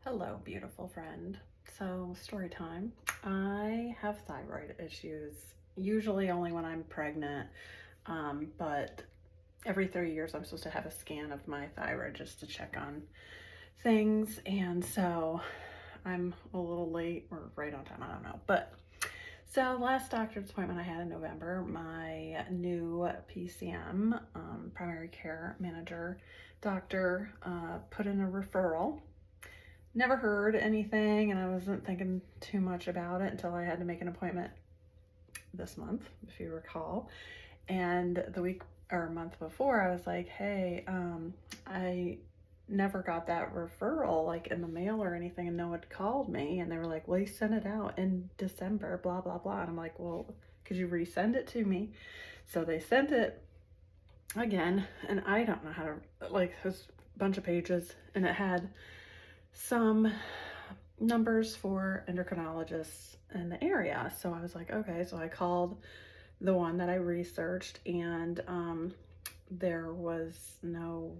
Hello, beautiful friend. So, story time. I have thyroid issues, usually only when I'm pregnant, but every 3 years I'm supposed to have a scan of my thyroid just to check on things. And so I'm a little late or right on time, I don't know. But so, last doctor's appointment I had in November, my new PCM, primary care manager doctor, put in a referral. Never heard anything, and I wasn't thinking too much about it until I had to make an appointment this month, if you recall. And the week or month before, I was like, hey, I never got that referral like in the mail or anything, and no one called me. And they were like, well, you sent it out in December, blah, blah, blah. And I'm like, well, could you resend it to me? So they sent it again, and I don't know how to, like, there's a bunch of pages, and it had some numbers for endocrinologists in the area. So I was like, okay. So I called the one that I researched, and there was no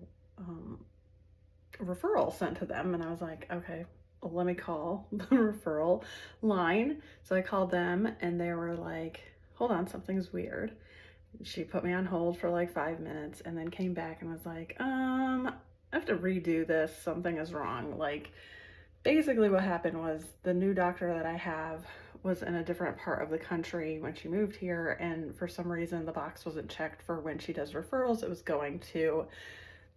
referral sent to them. And I was like, okay, well, let me call the referral line. So I called them, and they were like, hold on, something's weird. She put me on hold for like 5 minutes and then came back and was like, I have to redo this. Something is wrong. Like, basically what happened was the new doctor that I have was in a different part of the country when she moved here, and for some reason the box wasn't checked for when she does referrals. It was going to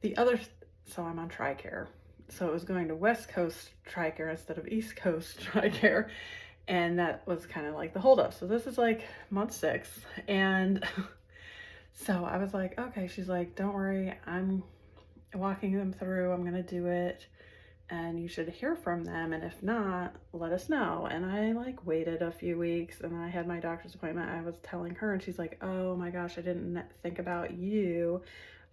the other, so I'm on TRICARE. So it was going to West Coast TRICARE instead of East Coast TRICARE, and that was kind of like the holdup. So this is like month 6, and so I was like, okay. She's like, don't worry, I'm walking them through, I'm gonna do it, and you should hear from them, and if not, let us know. And I like waited a few weeks, and I had my doctor's appointment. I was telling her, and she's like, oh my gosh, I didn't think about you.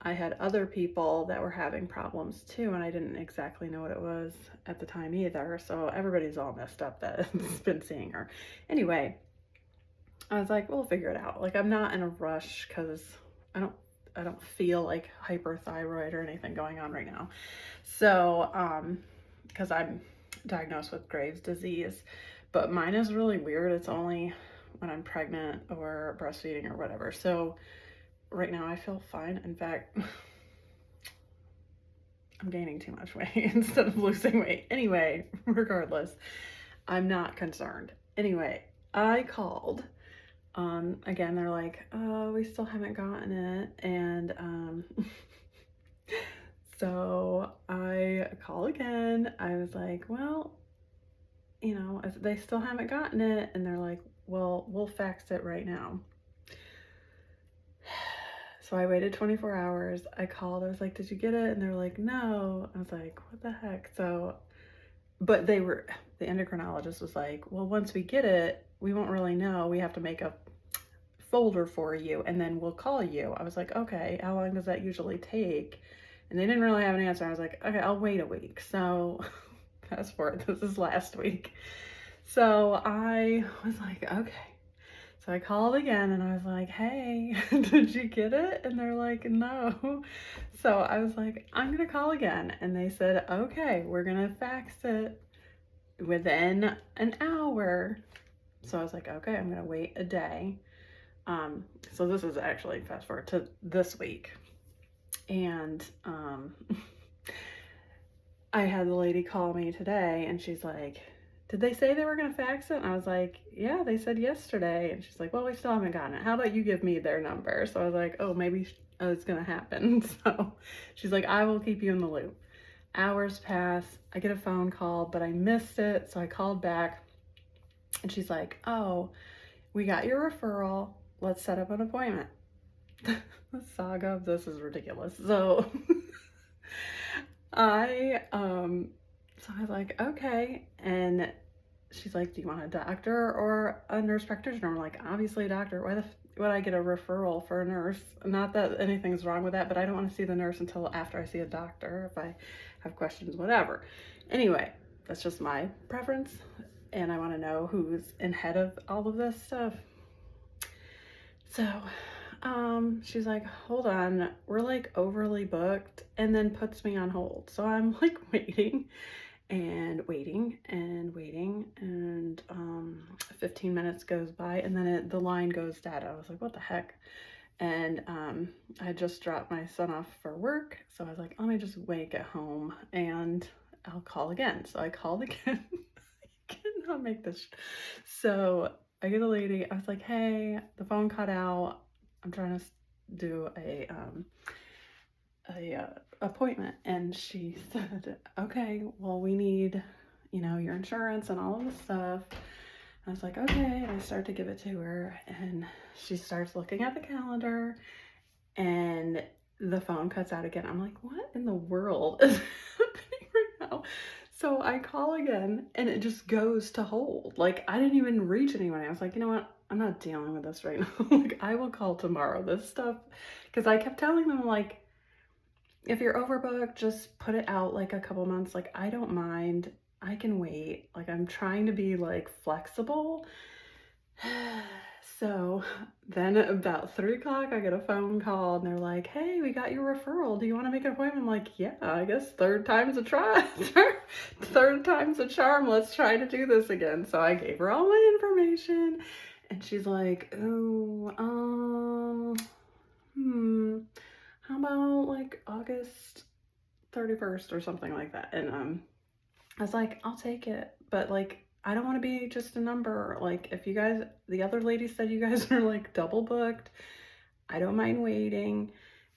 I had other people that were having problems too, and I didn't exactly know what it was at the time either. So everybody's all messed up that's been seeing her. Anyway, I was like, we'll figure it out. Like, I'm not in a rush because I don't I don't feel like hyperthyroid or anything going on right now. So, because I'm diagnosed with Graves' disease, but mine is really weird. It's only when I'm pregnant or breastfeeding or whatever. So right now I feel fine. In fact, I'm gaining too much weight instead of losing weight. Anyway, regardless, I'm not concerned. Anyway, I called. Again, they're like, oh, we still haven't gotten it. And so I call again. I was like, well, they still haven't gotten it. And they're like, well, we'll fax it right now. So I waited 24 hours. I called. I was like, did you get it? And they're like, no. I was like, what the heck? So, but the endocrinologist was like, well, once we get it, we won't really know. We have to make a folder for you, and then we'll call you. I was like, okay, how long does that usually take? And they didn't really have an answer. I was like, okay, I'll wait a week. So fast forward, this is last week. So I was like, okay. So I called again, and I was like, hey, did you get it? And they're like, no. So I was like, I'm gonna call again. And they said, okay, we're gonna fax it within an hour. So I was like, okay, I'm gonna wait a day. So this is actually fast forward to this week. And I had the lady call me today, and she's like, did they say they were going to fax it? And I was like, yeah, they said yesterday. And she's like, well, we still haven't gotten it. How about you give me their number? So I was like, oh, maybe it's going to happen. So she's like, I will keep you in the loop. Hours pass. I get a phone call, but I missed it. So I called back, and she's like, oh, we got your referral. Let's set up an appointment. The saga of this is ridiculous. So I was like, okay. And she's like, do you want a doctor or a nurse practitioner? I'm like, obviously a doctor. Why would I get a referral for a nurse? Not that anything's wrong with that, but I don't want to see the nurse until after I see a doctor, if I have questions, whatever. Anyway, that's just my preference, and I want to know who's in head of all of this stuff. So she's like, hold on, we're like overly booked, and then puts me on hold. So I'm like waiting, and waiting and waiting, and 15 minutes goes by, and then the line goes dead. I was like, what the heck? And I just dropped my son off for work, so I was like, let me just wait at home and I'll call again. So I called again. I cannot make this. So I get a lady. I was like, hey, the phone cut out. I'm trying to do a appointment, and she said, okay, well, we need, your insurance and all of this stuff. I was like, okay, and I start to give it to her, and she starts looking at the calendar, and the phone cuts out again. I'm like, what in the world is happening right now? So I call again, and it just goes to hold. Like, I didn't even reach anyone. I was like, you know what? I'm not dealing with this right now. Like, I will call tomorrow. This stuff, because I kept telling them, like, if you're overbooked, just put it out like a couple months. Like, I don't mind. I can wait. Like, I'm trying to be like flexible. So then at about 3 o'clock, I get a phone call and they're like, hey, we got your referral. Do you want to make an appointment? I'm like, yeah, I guess third time's a try. Third time's a charm. Let's try to do this again. So I gave her all my information and she's like, oh, how about like August 31st or something like that? And I was like, I'll take it, but like, I don't want to be just a number. Like, if you guys, the other lady said you guys are like double booked, I don't mind waiting.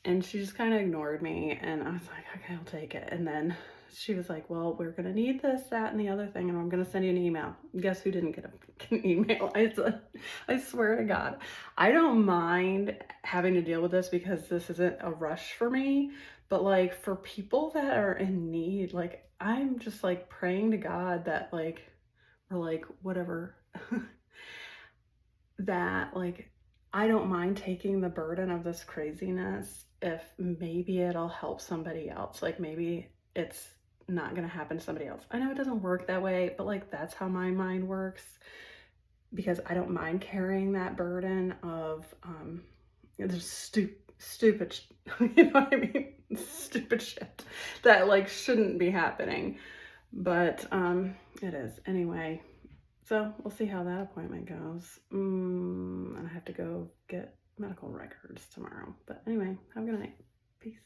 And she just kind of ignored me, and I was like, okay, I'll take it. And then she was like, well, we're gonna need this, that, and the other thing, and I'm gonna send you an email. Guess who didn't get an email? I swear to God, I don't mind having to deal with this because this isn't a rush for me. But like, for people that are in need, like, I'm just like praying to God that like, or like whatever, that like, I don't mind taking the burden of this craziness if maybe it'll help somebody else. Like, maybe it's not going to happen to somebody else. I know it doesn't work that way, but like, that's how my mind works, because I don't mind carrying that burden of there's stupid you know what I mean, stupid shit that like shouldn't be happening, but it is anyway. So we'll see how that appointment goes. And I have to go get medical records tomorrow. But anyway, have a good night. Peace.